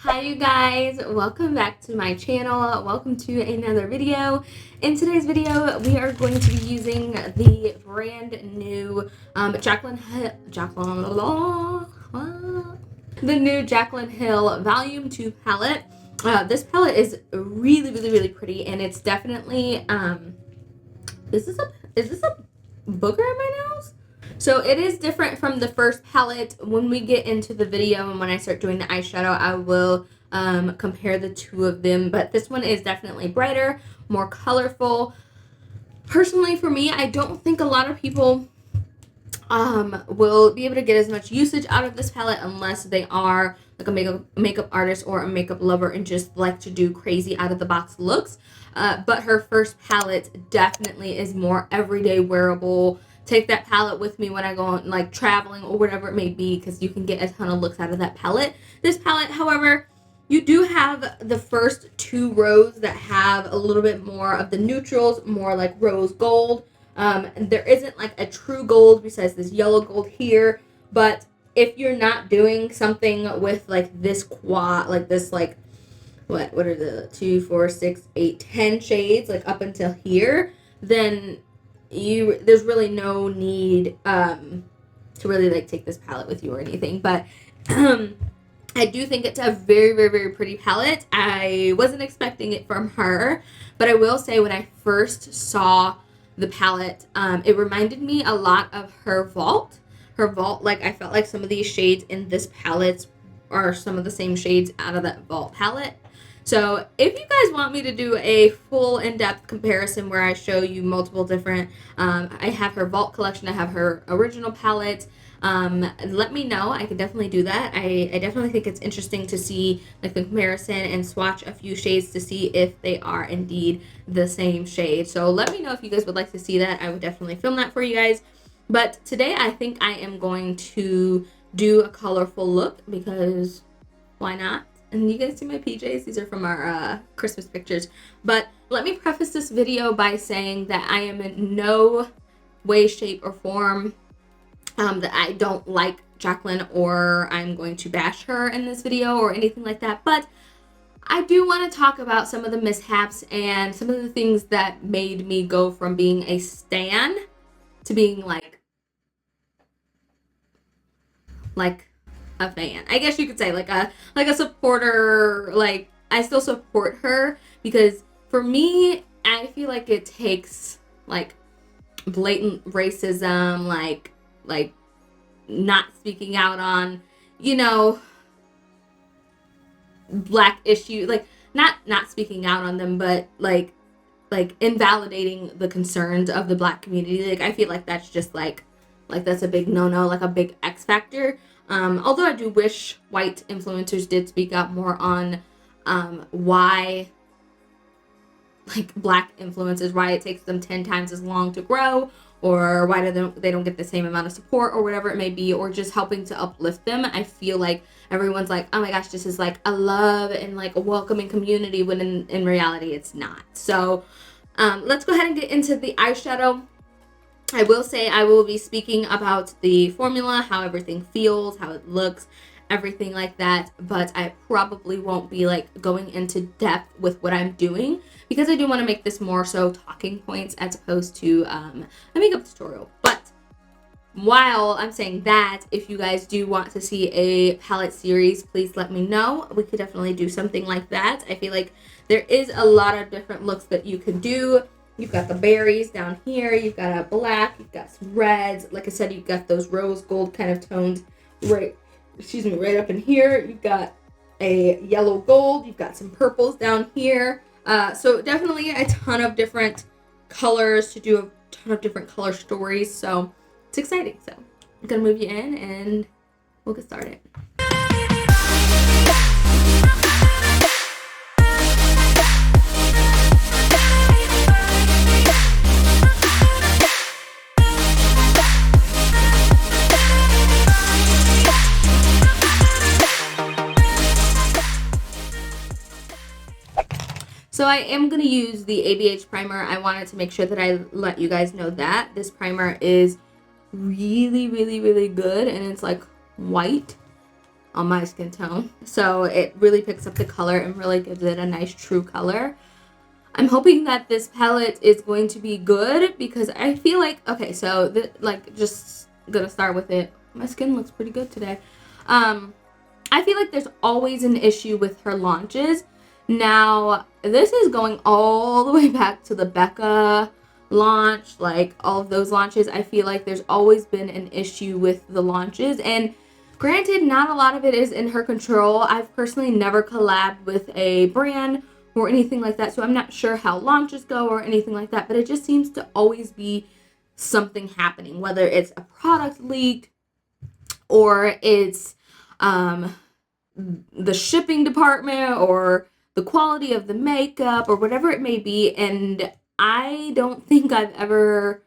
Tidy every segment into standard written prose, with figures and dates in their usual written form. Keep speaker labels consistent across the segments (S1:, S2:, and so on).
S1: Hi you guys, welcome back to my channel. Welcome to another video. In today's video, we are going to be using the brand new Jaclyn Hill Volume 2 palette. This palette is really pretty, and it's definitely is this a booger in my nose? So it is different from the first palette. When we get into the video and when I start doing the eyeshadow, I will compare the two of them. But this one is definitely brighter, more colorful. Personally, for me, I don't think a lot of people will be able to get as much usage out of this palette unless they are like a makeup artist or a makeup lover and just like to do crazy out of the box looks. But her first palette definitely is more everyday wearable. Take that palette with me when I go on like traveling or whatever it may be, because you can get a ton of looks out of that palette. This palette, however, you do have the first two rows that have a little bit more of the neutrals, more like rose gold. There isn't like a true gold besides this yellow gold here, but if you're not doing something with like this quad, like this, like what are the 2, 4, 6, 8, 10 shades, like up until here, then there's really no need to really like take this palette with you or anything. But I do think it's a very pretty palette. I wasn't expecting it from her, but I will say when I first saw the palette, it reminded me a lot of her Vault. Like I felt like some of these shades in this palette are some of the same shades out of that Vault palette. So if you guys want me to do a full in-depth comparison where I show you multiple different, I have her Vault collection, I have her original palette, let me know. I can definitely do that. I definitely think it's interesting to see like the comparison and swatch a few shades to see if they are indeed the same shade. So let me know if you guys would like to see that. I would definitely film that for you guys. But today I think I am going to do a colorful look because why not? And you guys see my PJs? These are from our Christmas pictures. But let me preface this video by saying that I am in no way, shape, or form that I don't like Jaclyn or I'm going to bash her in this video or anything like that. But I do want to talk about some of the mishaps and some of the things that made me go from being a stan to being like a fan. I guess you could say like a supporter. Like I still support her because for me, I feel like it takes like blatant racism, like not speaking out on, you know, black issue, like not speaking out on them, but like invalidating the concerns of the black community. Like I feel like that's just like that's a big no-no, like a big X factor. Although I do wish white influencers did speak out more on why, like, black influencers, why it takes them 10 times as long to grow, or why they don't get the same amount of support, or whatever it may be, or just helping to uplift them. I feel like everyone's like, oh my gosh, this is like a love and like a welcoming community, when in reality it's not. So let's go ahead and get into the eyeshadow. I will say I will be speaking about the formula, how everything feels, how it looks, everything like that, but I probably won't be like going into depth with what I'm doing because I do want to make this more so talking points as opposed to a makeup tutorial. But while I'm saying that, if you guys do want to see a palette series, please let me know. We could definitely do something like that. I feel like there is a lot of different looks that you could do. You've got the berries down here, you've got a black, you've got some reds. Like I said, you've got those rose gold kind of tones right up in here. You've got a yellow gold, you've got some purples down here. So definitely a ton of different colors to do a ton of different color stories. So it's exciting. So I'm gonna move you in and we'll get started. So I am going to use the ABH primer. I wanted to make sure that I let you guys know that this primer is really good, and it's like white on my skin tone. So it really picks up the color and really gives it a nice true color. I'm hoping that this palette is going to be good because I feel like, okay, so just gonna start with it. My skin looks pretty good today. I feel like there's always an issue with her launches. Now, this is going all the way back to the Becca launch, like all of those launches. I feel like there's always been an issue with the launches, and granted, not a lot of it is in her control. I've personally never collabed with a brand or anything like that, so I'm not sure how launches go or anything like that, but it just seems to always be something happening, whether it's a product leaked or it's the shipping department or the quality of the makeup or whatever it may be. And I don't think I've ever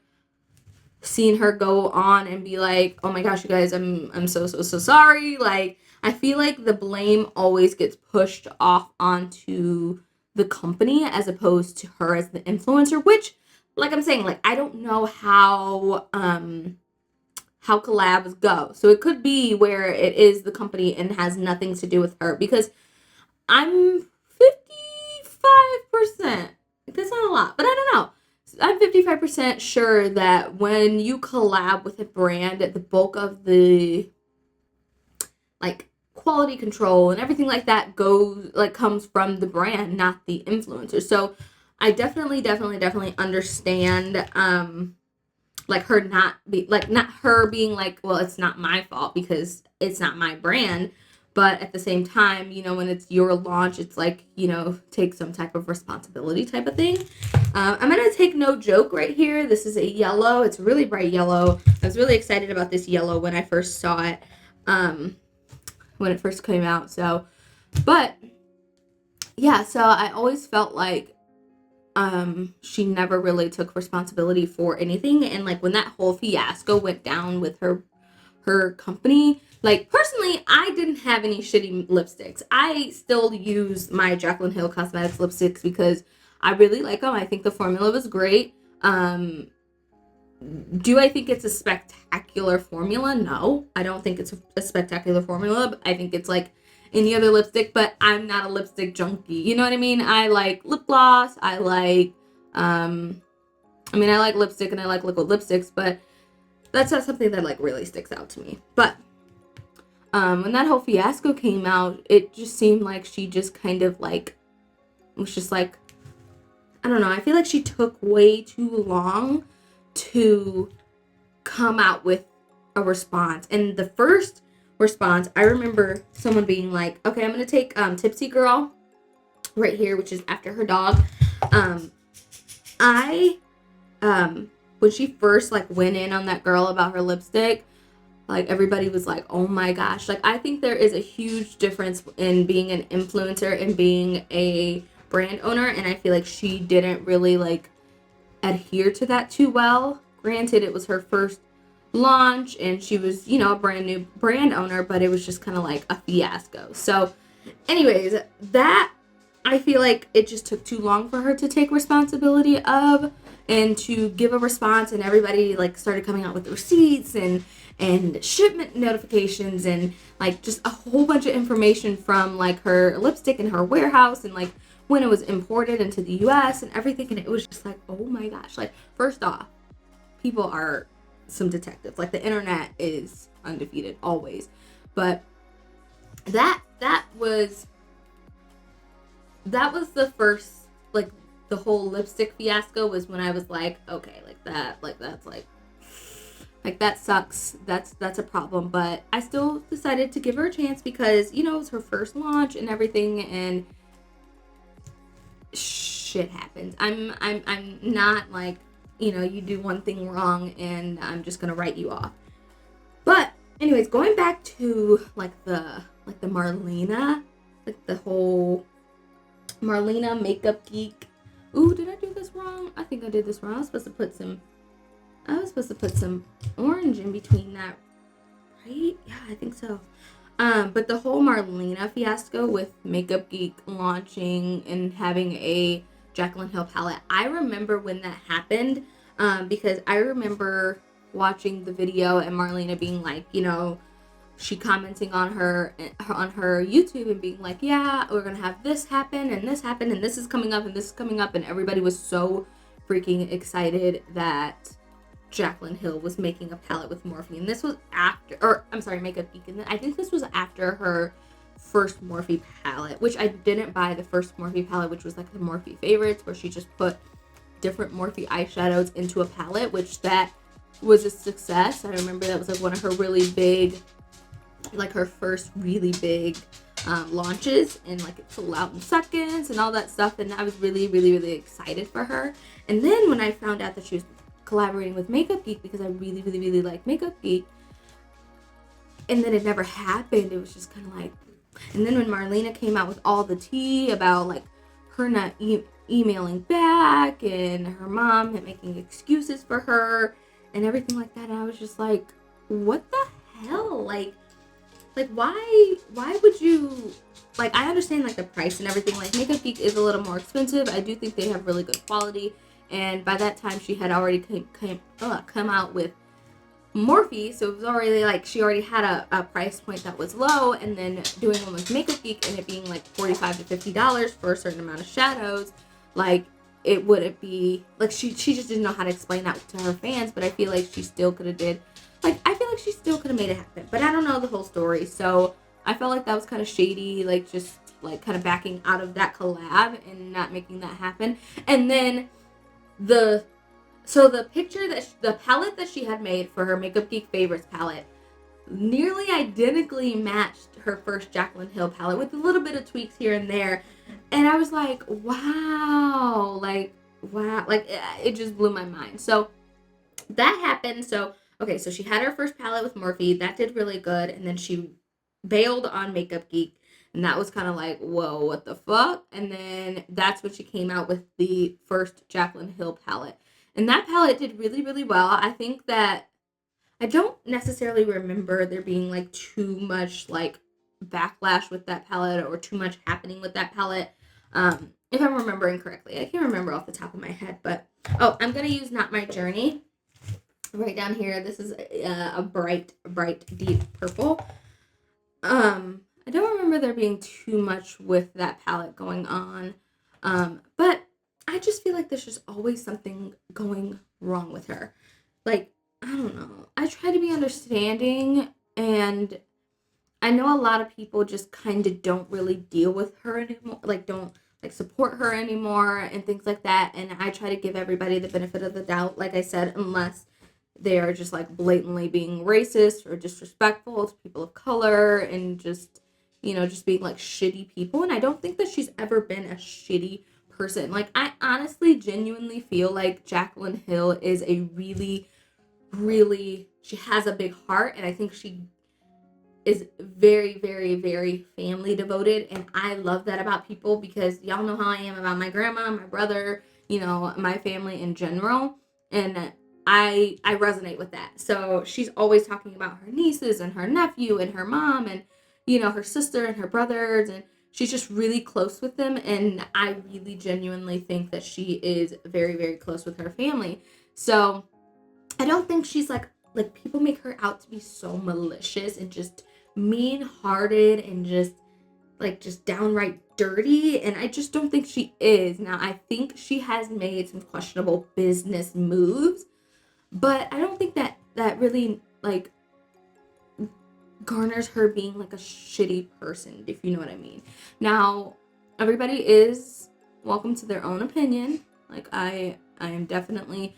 S1: seen her go on and be like, oh my gosh, you guys, I'm so sorry. Like, I feel like the blame always gets pushed off onto the company as opposed to her as the influencer, which, like I'm saying, like, I don't know how collabs go. So it could be where it is the company and has nothing to do with her, because I'm 55%. That's not a lot, but I don't know. I'm 55% sure that when you collab with a brand, the bulk of the like quality control and everything like that comes from the brand, not the influencer. So I definitely understand like her not her being like, well, it's not my fault because it's not my brand. But at the same time, you know, when it's your launch, it's like, you know, take some type of responsibility type of thing. I'm going to take no joke right here. This is a yellow. It's really bright yellow. I was really excited about this yellow when I first saw it, when it first came out. So, but yeah, so I always felt like she never really took responsibility for anything. And like when that whole fiasco went down with her company, like, personally, I didn't have any shitty lipsticks. I still use my Jaclyn Hill Cosmetics lipsticks because I really like them. I think the formula was great. Do I think it's a spectacular formula? No, I don't think it's a spectacular formula. I think it's like any other lipstick, but I'm not a lipstick junkie. You know what I mean? I like lip gloss. I like lipstick and I like liquid lipsticks, but that's not something that like really sticks out to me. But when that whole fiasco came out, it just seemed like she just kind of like was just like, I don't know, I feel like she took way too long to come out with a response. And the first response, I remember someone being like, okay, I'm gonna take Tipsy Girl right here, which is after her dog. When she first like went in on that girl about her lipstick, like everybody was like, oh my gosh. Like, I think there is a huge difference in being an influencer and being a brand owner, and I feel like she didn't really like adhere to that too well. Granted, it was her first launch and she was, you know, a brand new brand owner, but it was just kind of like a fiasco. So anyways, that I feel like it just took too long for her to take responsibility of and to give a response, and everybody like started coming out with receipts and shipment notifications and like just a whole bunch of information from like her lipstick in her warehouse and like when it was imported into the US and everything. And it was just like, oh my gosh. Like, first off, people are some detectives. Like, the internet is undefeated always. But that was the first, like, the whole lipstick fiasco was when I was like, okay, like that's like that sucks. That's a problem. But I still decided to give her a chance because, you know, it was her first launch and everything, and shit happens. I'm not like, you know, you do one thing wrong and I'm just gonna write you off. But anyways, going back to like the Marlena, like the whole Marlena makeup geek. Ooh, did I do this wrong? I think I did this wrong. I was supposed to put some orange in between that, right? Yeah, I think so. But the whole Marlena fiasco with Makeup Geek launching and having a Jaclyn Hill palette, I remember when that happened, because I remember watching the video and Marlena being like, you know, she commenting on her YouTube and being like, yeah, we're gonna have this happen and this happen and this is coming up and this is coming up, and everybody was so freaking excited that Jaclyn Hill was making a palette with Morphe. And this was after, or I'm sorry, Makeup Geek, and I think this was after her first Morphe palette, which I didn't buy the first Morphe palette, which was like the Morphe favorites, where she just put different Morphe eyeshadows into a palette, which that was a success. I remember that was like one of her really big, like her first really big launches, and like it sold out in seconds and all that stuff, and I was really, really, really excited for her. And then when I found out that she was collaborating with Makeup Geek, because I really, really, really like Makeup Geek, and then it never happened, it was just kind of like, and then when Marlena came out with all the tea about like her not emailing back and her mom making excuses for her and everything like that, and I was just like, what the hell? Like why would you, like, I understand like the price and everything, like Makeup Geek is a little more expensive. I do think they have really good quality, and by that time she had already come out with Morphe, so it was already like she already had a price point that was low, and then doing one with Makeup Geek and it being like $45 to $50 for a certain amount of shadows, like it wouldn't be like she just didn't know how to explain that to her fans. But I feel like she still could have made it happen, but I don't know the whole story, so I felt like that was kind of shady, like just like kind of backing out of that collab and not making that happen. And then the picture the palette that she had made for her Makeup Geek Favorites palette nearly identically matched her first Jaclyn Hill palette with a little bit of tweaks here and there. And I was like, wow, like it just blew my mind. So that happened. So okay, so she had her first palette with Morphe, that did really good, and then she bailed on Makeup Geek, and that was kind of like, whoa, what the fuck? And then that's when she came out with the first Jaclyn Hill palette. And that palette did really, really well. I think that I don't necessarily remember there being like too much like backlash with that palette or too much happening with that palette. If I'm remembering correctly. I can't remember off the top of my head, but I'm going to use Not My Journey right down here. This is a bright, deep purple. I don't remember there being too much with that palette going on. But I just feel like there's just always something going wrong with her. Like, I don't know. I try to be understanding, and I know a lot of people just kind of don't really deal with her anymore. Like, don't like support her anymore and things like that. And I try to give everybody the benefit of the doubt, like I said, unless they are just like blatantly being racist or disrespectful to people of color and just, just being like shitty people. And I don't think that she's ever been a shitty person. Like, I honestly genuinely feel like Jaclyn Hill is a really, really, she has a big heart, and I think she is very, very, very family devoted, and I love that about people, because y'all know how I am about my grandma, my brother, my family in general, and I resonate with that. So she's always talking about her nieces and her nephew and her mom and her sister and her brothers, and she's just really close with them, and I really genuinely think that she is very, very close with her family. So I don't think she's like people make her out to be so malicious and just mean-hearted and just downright dirty, and I just don't think she is. Now, I think she has made some questionable business moves, but I don't think that really garners her being like a shitty person, if you know what I mean. Now, everybody is welcome to their own opinion. Like, I am definitely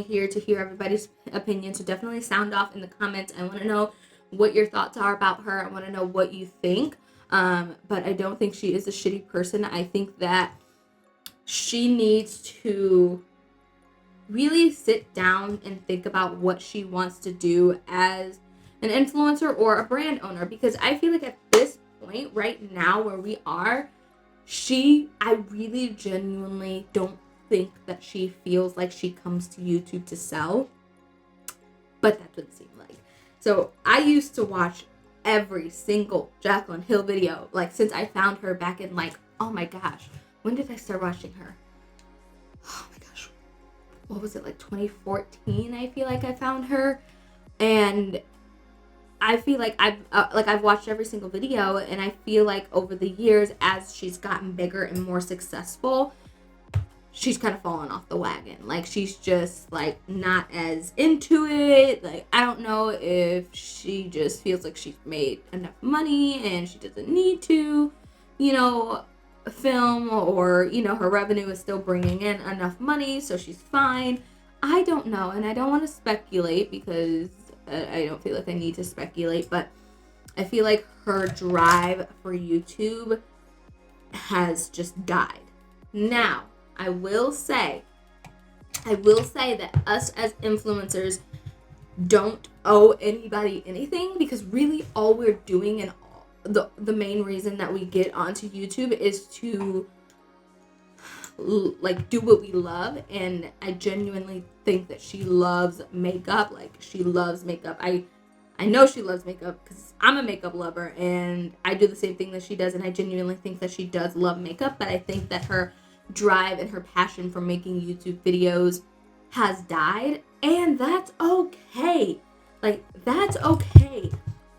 S1: here to hear everybody's opinion, so definitely sound off in the comments. I want to know what your thoughts are about her. I want to know what you think. But I don't think she is a shitty person. I think that she needs to really sit down and think about what she wants to do as an influencer or a brand owner, because I feel like at this point right now where we are, I really genuinely don't think that she feels like she comes to YouTube to sell, but that's what it seems like. So I used to watch every single Jaclyn Hill video, since I found her back in oh my gosh, when did I start watching her? Oh my gosh, what was it, 2014? I feel like I found her, and I feel like I've watched every single video, and I feel like over the years, as she's gotten bigger and more successful, she's kind of fallen off the wagon. Like, she's just like not as into it. Like, I don't know if she just feels like she's made enough money and she doesn't need to, you know, film, or, you know, her revenue is still bringing in enough money, so she's fine. I don't know, and I don't want to speculate because I don't feel like I need to speculate, but I feel like her drive for YouTube has just died. Now, I will say that us as influencers don't owe anybody anything, because really all we're doing, and the main reason that we get onto YouTube is to like do what we love. And I genuinely think that she loves makeup. Like, she loves makeup. I know she loves makeup because I'm a makeup lover and I do the same thing that she does, and I genuinely think that she does love makeup. But I think that her drive and her passion for making YouTube videos has died, and that's okay. Like, that's okay.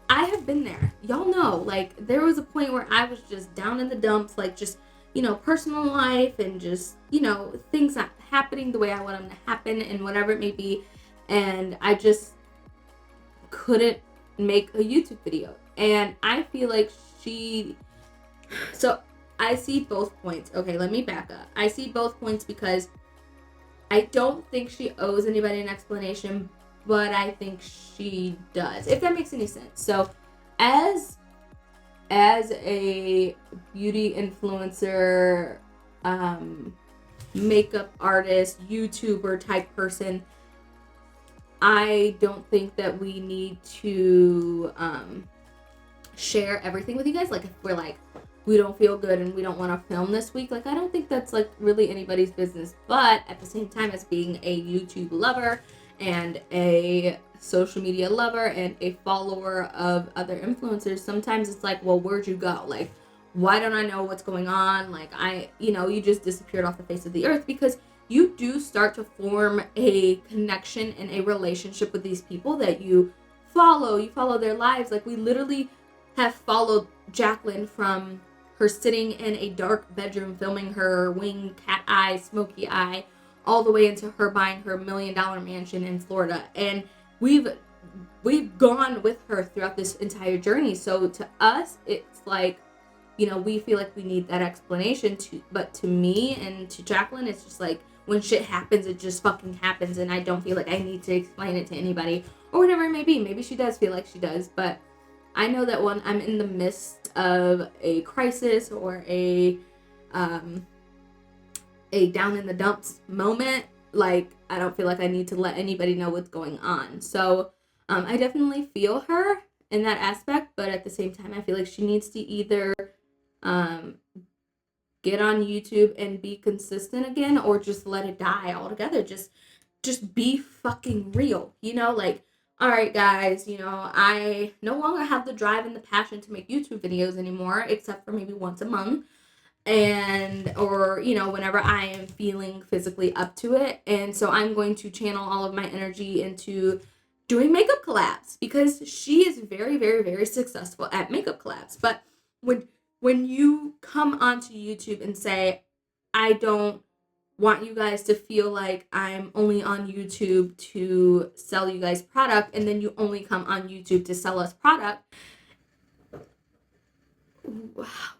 S1: I have been there. Y'all know, like, there was a point where I was just down in the dumps, like, just, you know, personal life and just, you know, things not happening the way I want them to happen and whatever it may be. And I just couldn't make a YouTube video. And I feel like so I see both points. Okay, let me back up. I see both points because I don't think she owes anybody an explanation, but I think she does, if that makes any sense. So as a beauty influencer, makeup artist, YouTuber type person, I don't think that we need to share everything with you guys. Like, if we're like, we don't feel good and we don't want to film this week, like, I don't think that's like really anybody's business. But at the same time, as being a YouTube lover and a social media lover and a follower of other influencers, sometimes it's like, well, where'd you go? Like, why don't I know what's going on? Like, you just disappeared off the face of the earth, because you do start to form a connection and a relationship with these people that you follow their lives. Like, we literally have followed Jaclyn from her sitting in a dark bedroom filming her winged cat eye, smoky eye, all the way into her buying her $1 million mansion in Florida. And we've gone with her throughout this entire journey. So to us, it's like, you know, we feel like we need that explanation but to me and to Jaclyn, it's just like, when shit happens, it just fucking happens, and I don't feel like I need to explain it to anybody, or whatever it may be. Maybe she does feel like she does, but I know that when I'm in the midst of a crisis or a down in the dumps moment, like, I don't feel like I need to let anybody know what's going on. So I definitely feel her in that aspect, but at the same time, I feel like she needs to either get on YouTube and be consistent again, or just let it die altogether. Just be fucking real, you know? Like, all right, guys, you know, I no longer have the drive and the passion to make YouTube videos anymore, except for maybe once a month, or, you know, whenever I am feeling physically up to it. And so I'm going to channel all of my energy into doing makeup collabs, because she is very, very, very successful at makeup collabs. But when you come onto YouTube and say, I don't want you guys to feel like I'm only on YouTube to sell you guys product, and then you only come on YouTube to sell us product,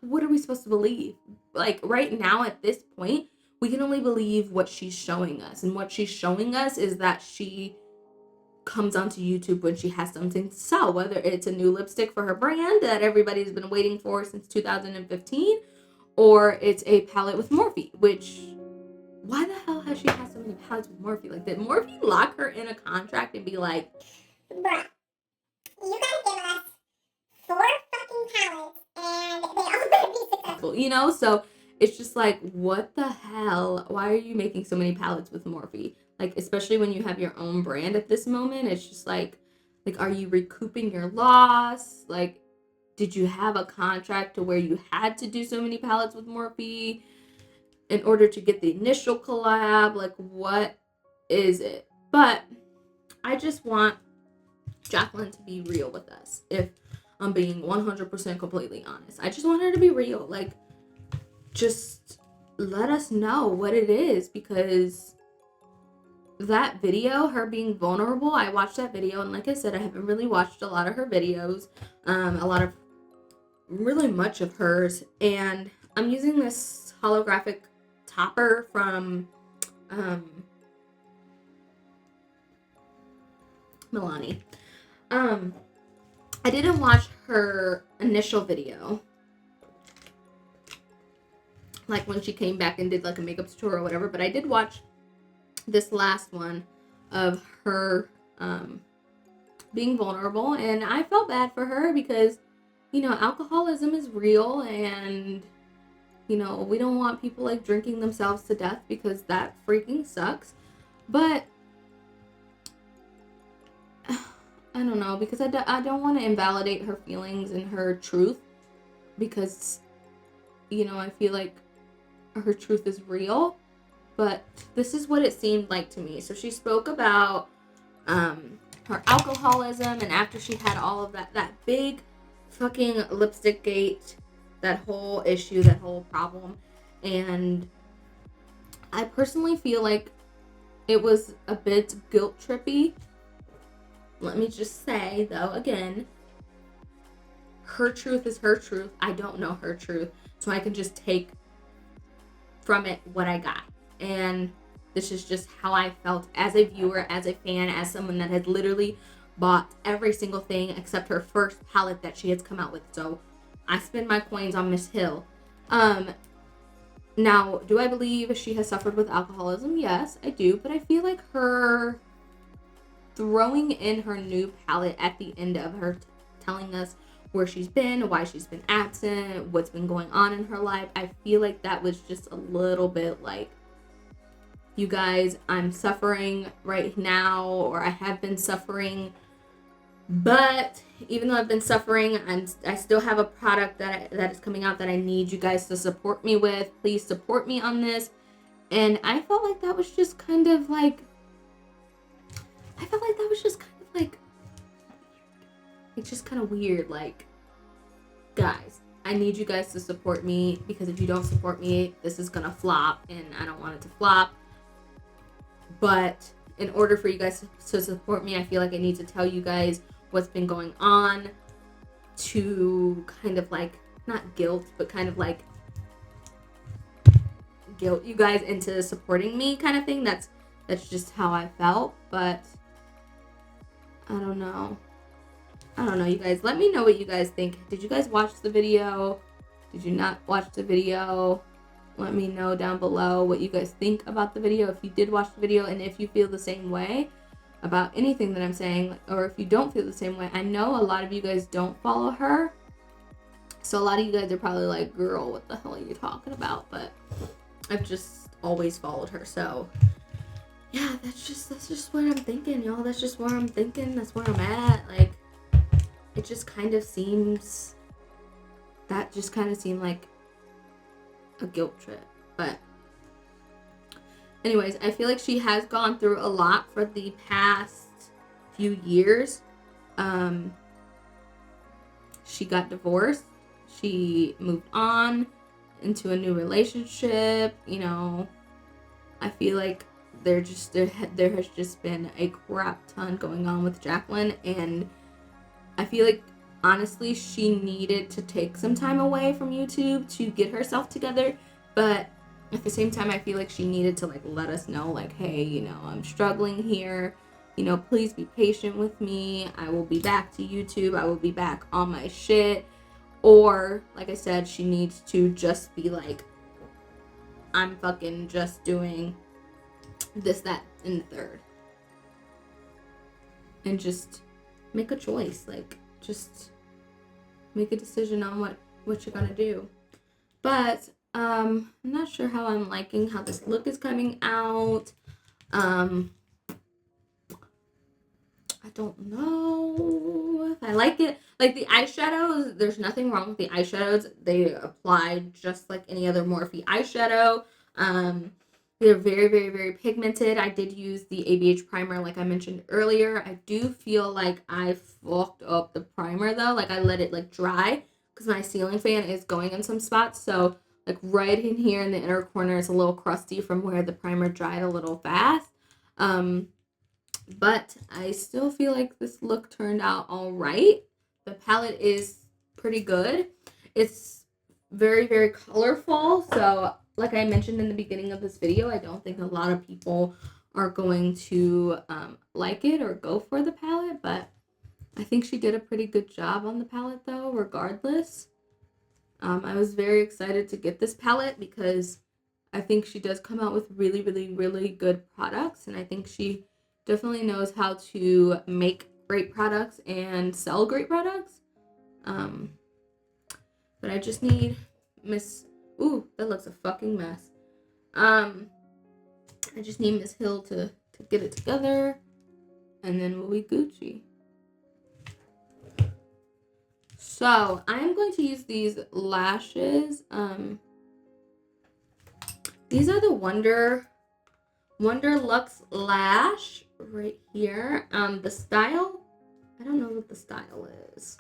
S1: what are we supposed to believe? Like, right now at this point, we can only believe what she's showing us. And what she's showing us is that she comes onto YouTube when she has something to sell, whether it's a new lipstick for her brand that everybody's been waiting for since 2015, or it's a palette with Morphe, which, why the hell has she had so many palettes with Morphe? Like, did Morphe lock her in a contract and be like, bruh, you gotta give us 4 fucking palettes and they all better be successful, you know? So it's just like, what the hell? Why are you making so many palettes with Morphe? Like, especially when you have your own brand at this moment, it's just like, are you recouping your loss? Like, did you have a contract to where you had to do so many palettes with Morphe in order to get the initial collab? Like, what is it? But I just want Jaclyn to be real with us. If I'm being 100% completely honest, I just want her to be real. Like, just let us know what it is, because that video, her being vulnerable, I watched that video, and like I said, I haven't really watched a lot of her videos, really much of hers, and I'm using this holographic topper from Milani. I didn't watch her initial video, like when she came back and did like a makeup tutorial or whatever, but I did watch this last one of her being vulnerable, and I felt bad for her because, you know, alcoholism is real, and, you know, we don't want people like drinking themselves to death, because that freaking sucks. But I don't know, because I don't want to invalidate her feelings and her truth, because, you know, I feel like her truth is real, but this is what it seemed like to me. So she spoke about her alcoholism, and after she had all of that big fucking lipstick gate, that whole issue, that whole problem, and I personally feel like it was a bit guilt trippy. Let me just say, though, again, her truth is her truth. I don't know her truth, so I can just take from it what I got. And this is just how I felt as a viewer, as a fan, as someone that has literally bought every single thing except her first palette that she has come out with. So I spend my coins on Miss Hill. Now, do I believe she has suffered with alcoholism? Yes, I do. But I feel like her throwing in her new palette at the end of her telling us where she's been, why she's been absent, what's been going on in her life, I feel like that was just a little bit like, you guys, I'm suffering right now, or I have been suffering, but even though I've been suffering, I still have a product that is coming out that I need you guys to support me with. Please support me on this. And I felt like that was just kind of like, it's just kind of weird. Like, guys, I need you guys to support me, because if you don't support me, this is gonna flop, and I don't want it to flop. But in order for you guys to support me, I feel like I need to tell you guys what's been going on, to kind of like, not guilt, but kind of like guilt you guys into supporting me, kind of thing. That's just how I felt. But I don't know, you guys. Let me know what you guys think. Did you guys watch the video? Did you not watch the video? Let me know down below what you guys think about the video, if you did watch the video, and if you feel the same way about anything that I'm saying, or if you don't feel the same way. I know a lot of you guys don't follow her, so a lot of you guys are probably like, girl, what the hell are you talking about? But I've just always followed her. So yeah, that's just what I'm thinking, y'all. That's just where I'm thinking. That's where I'm at. Like, it just kind of seems, that just kind of seemed like a guilt trip. But anyways, I feel like she has gone through a lot for the past few years. She got divorced. She moved on into a new relationship. You know, I feel like there has just been a crap ton going on with Jaclyn, and I feel like, honestly, she needed to take some time away from YouTube to get herself together. But at the same time, I feel like she needed to like let us know, like, hey, you know, I'm struggling here. You know, please be patient with me. I will be back to YouTube. I will be back on my shit. Or, like I said, she needs to just be like, I'm fucking just doing this, that, and the third. And just make a choice. Like, just make a decision on what you're gonna do. But I'm not sure how I'm liking how this look is coming out. I don't know if I like it. Like, the eyeshadows, there's nothing wrong with the eyeshadows. They apply just like any other Morphe eyeshadow. They're very, very, very pigmented. I did use the ABH primer like I mentioned earlier. I do feel like I fucked up the primer though. Like I let it like dry because my ceiling fan is going in some spots. So like right in here in the inner corner is a little crusty from where the primer dried a little fast. But I still feel like this look turned out all right. The palette is pretty good. It's very, very colorful. So like I mentioned in the beginning of this video, I don't think a lot of people are going to like it or go for the palette, but I think she did a pretty good job on the palette though, regardless. I was very excited to get this palette because I think she does come out with really, really, really good products, and I think she definitely knows how to make great products and sell great products. But I just need Ooh, that looks a fucking mess. I just need Miss Hill to get it together, and then we'll be Gucci. So I'm going to use these lashes. These are the Wonder Luxx Lash right here. The style, I don't know what the style is,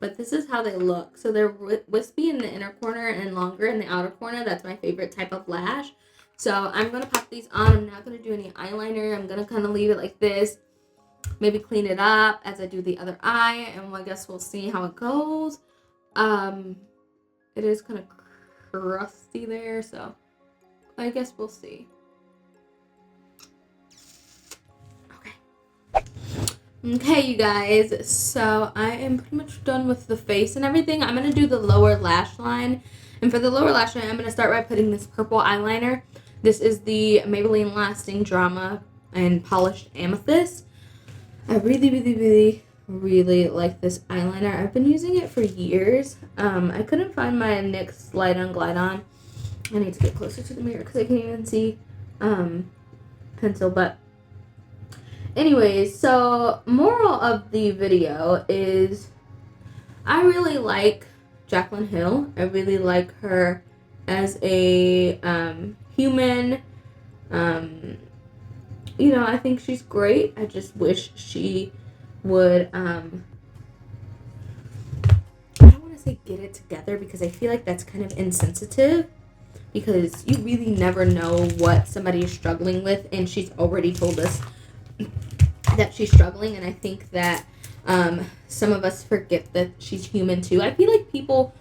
S1: but this is how they look. So they're wispy in the inner corner and longer in the outer corner. That's my favorite type of lash. So I'm going to pop these on. I'm not going to do any eyeliner. I'm going to kind of leave it like this. Maybe clean it up as I do the other eye. And I guess we'll see how it goes. It is kind of crusty there. So I guess we'll see. Okay, you guys, so I am pretty much done with the face and everything. I'm going to do the lower lash line. And for the lower lash line, I'm going to start by putting this purple eyeliner. This is the Maybelline Lasting Drama and Polished Amethyst. I really, really, really, really like this eyeliner. I've been using it for years. I couldn't find my NYX Slide On Glide On. I need to get closer to the mirror because I can't even see pencil, but anyways, so moral of the video is I really like Jaclyn Hill. I really like her as a human. You know, I think she's great. I just wish she would I don't want to say get it together because I feel like that's kind of insensitive, because you really never know what somebody is struggling with, and she's already told us that she's struggling. And I think that some of us forget that she's human too. I feel like people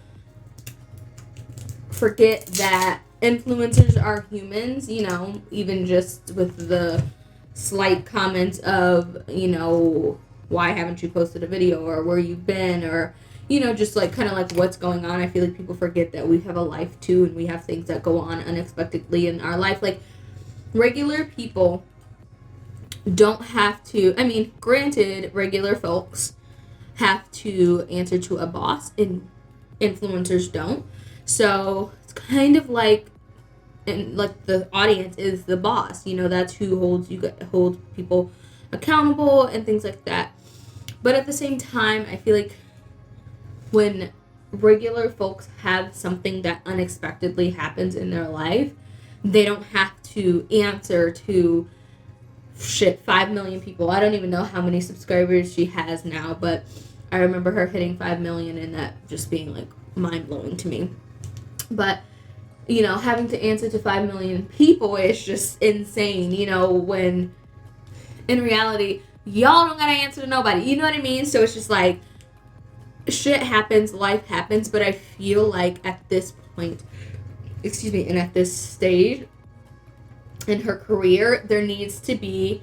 S1: forget that influencers are humans, you know, even just with the slight comments of, you know, why haven't you posted a video, or where you've been, or, you know, just like kind of like what's going on. I feel like people forget that we have a life too, and we have things that go on unexpectedly in our life. Like, regular people don't have to, I mean, granted, regular folks have to answer to a boss, and influencers don't. So it's kind of like, and like the audience is the boss, you know, that's who holds people accountable and things like that. But at the same time, I feel like when regular folks have something that unexpectedly happens in their life, they don't have to answer to 5 million people. I don't even know how many subscribers she has now, but I remember her hitting 5 million and that just being like mind-blowing to me. But, you know, having to answer to 5 million people is just insane, you know, when in reality, y'all don't gotta answer to nobody. You know what I mean? So it's just like, shit happens, life happens, but I feel like at this point, and at this stage in her career, there needs to be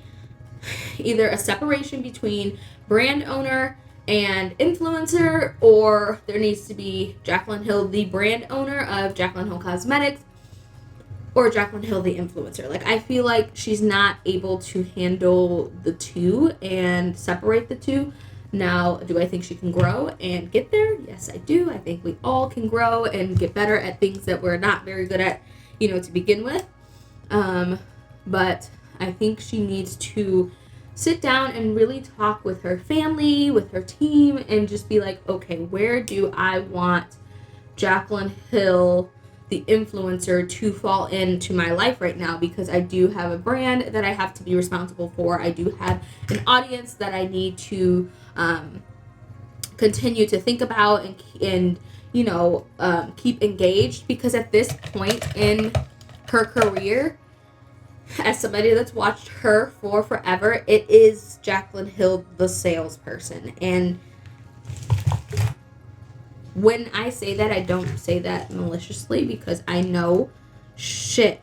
S1: either a separation between brand owner and influencer, or there needs to be Jaclyn Hill, the brand owner of Jaclyn Hill Cosmetics, or Jaclyn Hill, the influencer. Like, I feel like she's not able to handle the two and separate the two. Now, do I think she can grow and get there? Yes, I do. I think we all can grow and get better at things that we're not very good at, you know, to begin with. But I think she needs to sit down and really talk with her family, with her team, and just be like, okay, where do I want Jaclyn Hill the influencer to fall into my life right now, because I do have a brand that I have to be responsible for. I do have an audience that I need to continue to think about and keep engaged, because at this point in her career, as somebody that's watched her for forever, it is Jaclyn Hill, the salesperson. And when I say that, I don't say that maliciously, because I know I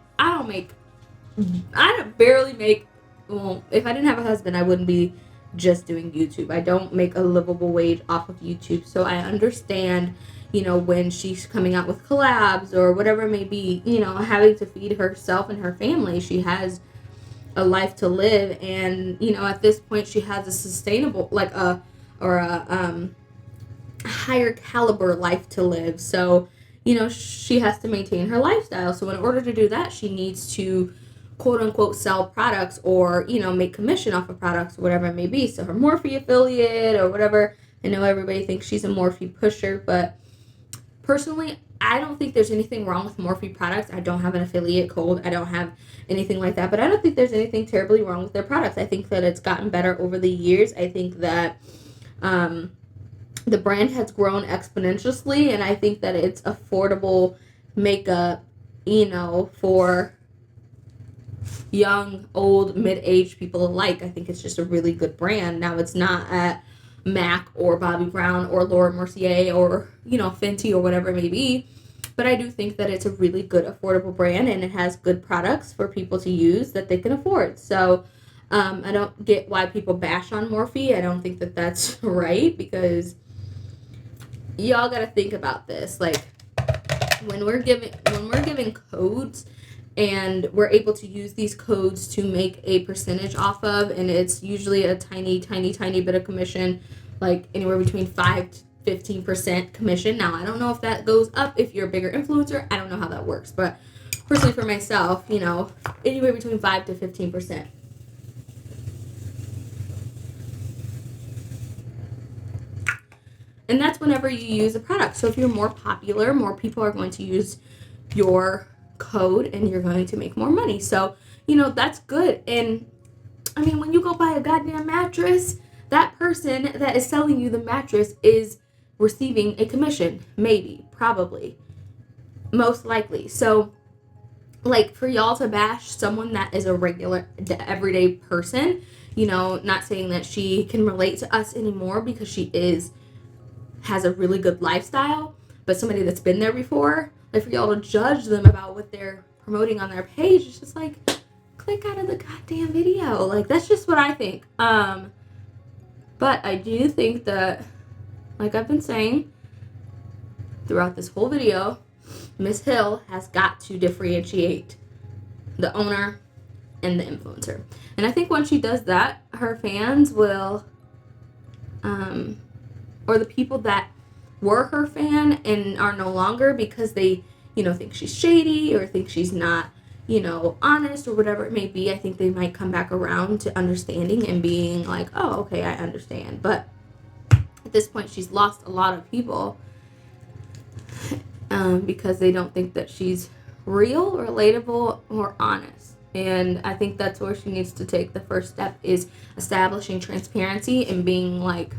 S1: barely make, well, if I didn't have a husband, I wouldn't be just doing YouTube. I don't make a livable wage off of YouTube. So I understand, when she's coming out with collabs or whatever it may be, having to feed herself and her family. She has a life to live, and, at this point she has a sustainable, higher caliber life to live. So, she has to maintain her lifestyle. So in order to do that, she needs to quote unquote sell products, or, make commission off of products, or whatever it may be. So her Morphe affiliate or whatever. I know everybody thinks she's a Morphe pusher, but personally, I don't think there's anything wrong with Morphe products. I don't have an affiliate code. I don't have anything like that, but I don't think there's anything terribly wrong with their products. I think that it's gotten better over the years. I think that the brand has grown exponentially, and I think that it's affordable makeup, for young, old, mid-aged people alike. I think it's just a really good brand. Now, it's not at MAC or Bobbi Brown or Laura Mercier or, Fenty or whatever it may be, but I do think that it's a really good, affordable brand, and it has good products for people to use that they can afford. So I don't get why people bash on Morphe. I don't think that that's right, because y'all got to think about this. Like, when we're giving codes, and we're able to use these codes to make a percentage off of, and it's usually a tiny bit of commission, like anywhere between 5 to 15% commission. Now, I don't know if that goes up if you're a bigger influencer. I don't know how that works, but personally for myself, anywhere between 5 to 15%. And that's whenever you use a product. So if you're more popular, more people are going to use your code, and you're going to make more money. So, that's good. And I mean, when you go buy a goddamn mattress, that person that is selling you the mattress is receiving a commission. Maybe, probably, most likely. So, like, for y'all to bash someone that is a regular, everyday person, not saying that she can relate to us anymore because she has a really good lifestyle, but somebody that's been there before, like, for y'all to judge them about what they're promoting on their page, it's just like, click out of the goddamn video. Like, that's just what I think. But I do think that, like I've been saying throughout this whole video, Miss Hill has got to differentiate the owner and the influencer. And I think once she does that, her fans will, or the people that were her fan and are no longer because they, think she's shady or think she's not, honest or whatever it may be, I think they might come back around to understanding and being like, oh, okay, I understand. But at this point, she's lost a lot of people because they don't think that she's real, relatable, or honest. And I think that's where she needs to take the first step, is establishing transparency and being like,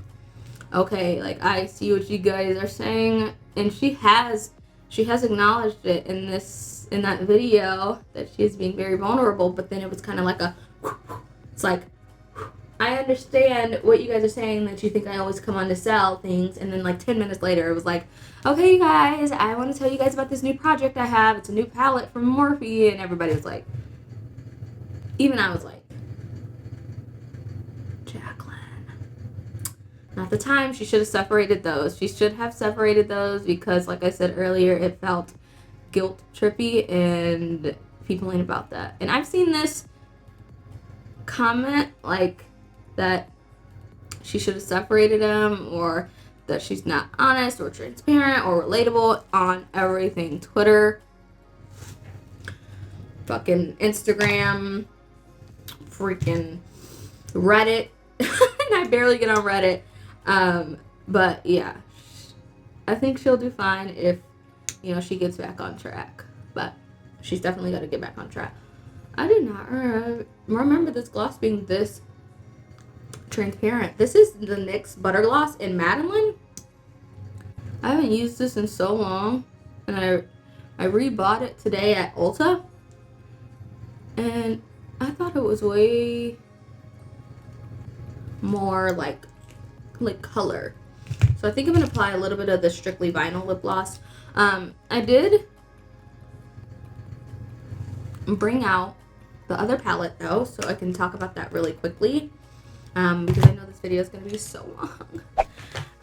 S1: okay, like, I see what you guys are saying. And she has acknowledged it in that video, that she is being very vulnerable. But then it was kind of like it's like, I understand what you guys are saying, that you think I always come on to sell things. And then like 10 minutes later, it was like, okay, you guys, I want to tell you guys about this new project I have. It's a new palette from Morphe. And everybody was like, even I was like, Jaclyn. Not the time. She should have separated those. She should have separated those because, like I said earlier, it felt guilt trippy, and people ain't about that. And I've seen this comment, like, that she should have separated them, or that she's not honest or transparent or relatable on everything. Twitter, fucking Instagram, freaking Reddit. And I barely get on Reddit. But yeah, I think she'll do fine if, you know, she gets back on track. But she's definitely got to get back on track. I did not remember this gloss being this transparent. This is the NYX Butter Gloss in Madeline. I haven't used this in so long, and I rebought it today at Ulta, and I thought it was way more like color. So I think I'm gonna apply a little bit of the Strictly Vinyl lip gloss. I did bring out the other palette though, so I can talk about that really quickly, because I know this video is gonna be so long.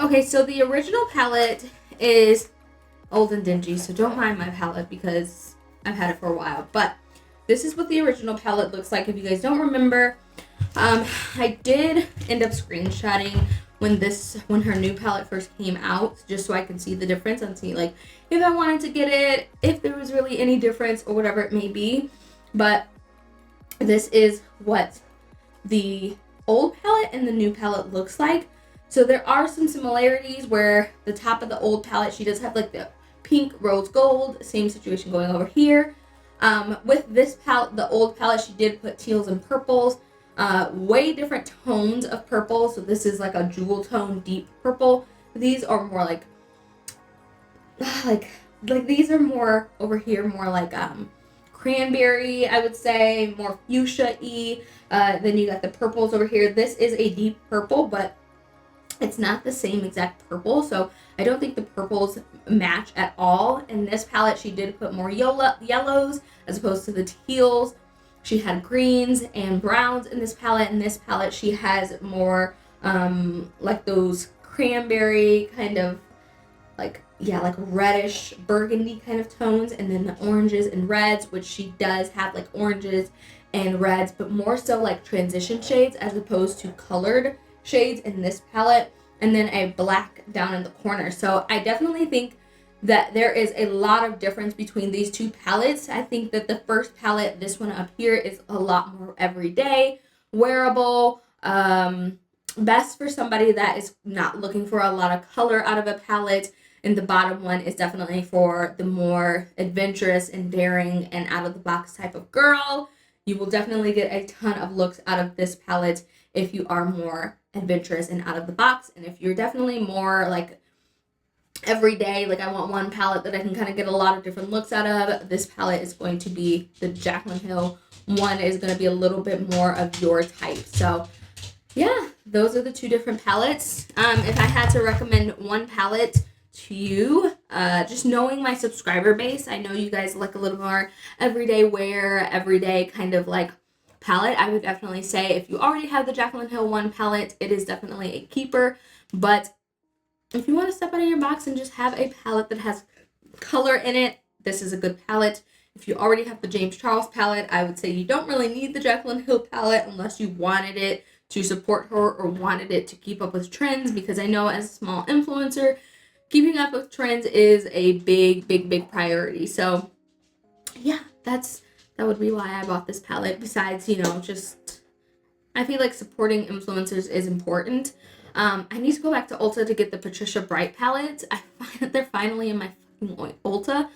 S1: Okay, so the original palette is old and dingy, so don't mind my palette because I've had it for a while. But this is what the original palette looks like. If you guys don't remember, I did end up screenshotting when her new palette first came out, just so I can see the difference and see like if I wanted to get it, if there was really any difference or whatever it may be. But this is what the old palette and the new palette looks like. So there are some similarities where the top of the old palette, she does have like the pink rose gold, same situation going over here. With this palette, the old palette, she did put teals and purples, way different tones of purple. So this is like a jewel tone, deep purple. These are more like these are more over here, more like cranberry, I would say, more fuchsia-y. Then you got the purples over here. This is a deep purple, but it's not the same exact purple, so I don't think the purples match at all. In this palette, she did put more yellows as opposed to the teals. She had greens and browns in this palette. In this palette, she has more like those cranberry kind of like reddish burgundy kind of tones, and then the oranges and reds, which she does have like oranges and reds, but more so like transition shades as opposed to colored shades in this palette, and then a black down in the corner. So I definitely think that there is a lot of difference between these two palettes. I think that the first palette, this one up here, is a lot more everyday, wearable, best for somebody that is not looking for a lot of color out of a palette. And the bottom one is definitely for the more adventurous and daring and out of the box type of girl. You will definitely get a ton of looks out of this palette if you are more adventurous and out of the box. And if you're definitely more like everyday, like I want one palette that I can kind of get a lot of different looks out of, this palette is going to be the Jaclyn Hill one, is going to be a little bit more of your type. So yeah, those are the two different palettes. If I had to recommend one palette to you, just knowing my subscriber base, I know you guys like a little more everyday wear, everyday kind of like palette. I would definitely say if you already have the Jaclyn Hill one palette, it is definitely a keeper. But if you want to step out of your box and just have a palette that has color in it, this is a good palette. If you already have the James Charles palette, I would say you don't really need the Jaclyn Hill palette unless you wanted it to support her or wanted it to keep up with trends, because I know as a small influencer, keeping up with trends is a big priority. So yeah, that would be why I bought this palette. Besides, you know, just I feel like supporting influencers is important. I need to go back to Ulta to get the Patricia Bright palettes. I find that they're finally in my fucking Ulta.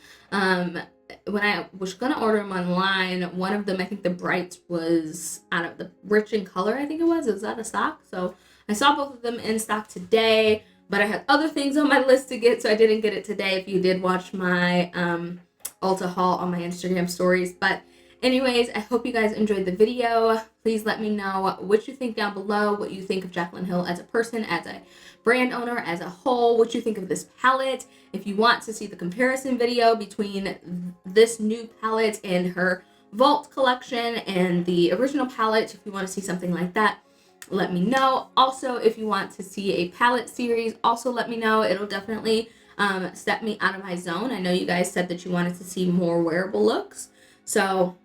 S1: When I was gonna order them online, one of them, I think the Brights was out of the Rich in Color, I think it was out of stock. So I saw both of them in stock today, but I had other things on my list to get, so I didn't get it today. If you did watch my Ulta haul on my Instagram stories. But anyways, I hope you guys enjoyed the video. Please let me know what you think down below, what you think of Jaclyn Hill as a person, as a brand owner, as a whole, what you think of this palette. If you want to see the comparison video between this new palette and her Vault collection and the original palette, if you want to see something like that, let me know. Also, if you want to see a palette series, also let me know. It'll definitely step me out of my zone. I know you guys said that you wanted to see more wearable looks. So,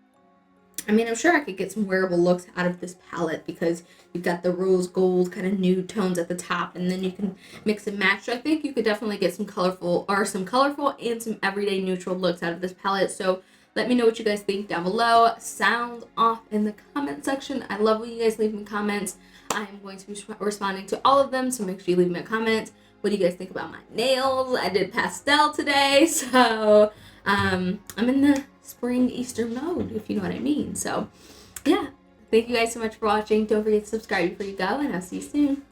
S1: I mean, I'm sure I could get some wearable looks out of this palette because you've got the rose gold kind of nude tones at the top, and then you can mix and match. So I think you could definitely get some colorful and some everyday neutral looks out of this palette. So let me know what you guys think down below. Sound off in the comment section. I love when you guys leave me comments. I'm going to be responding to all of them, so make sure you leave me a comment. What do you guys think about my nails? I did pastel today, so I'm in the spring Easter mode, if you know what I mean. So yeah, thank you guys so much for watching. Don't forget to subscribe before you go, and I'll see you soon.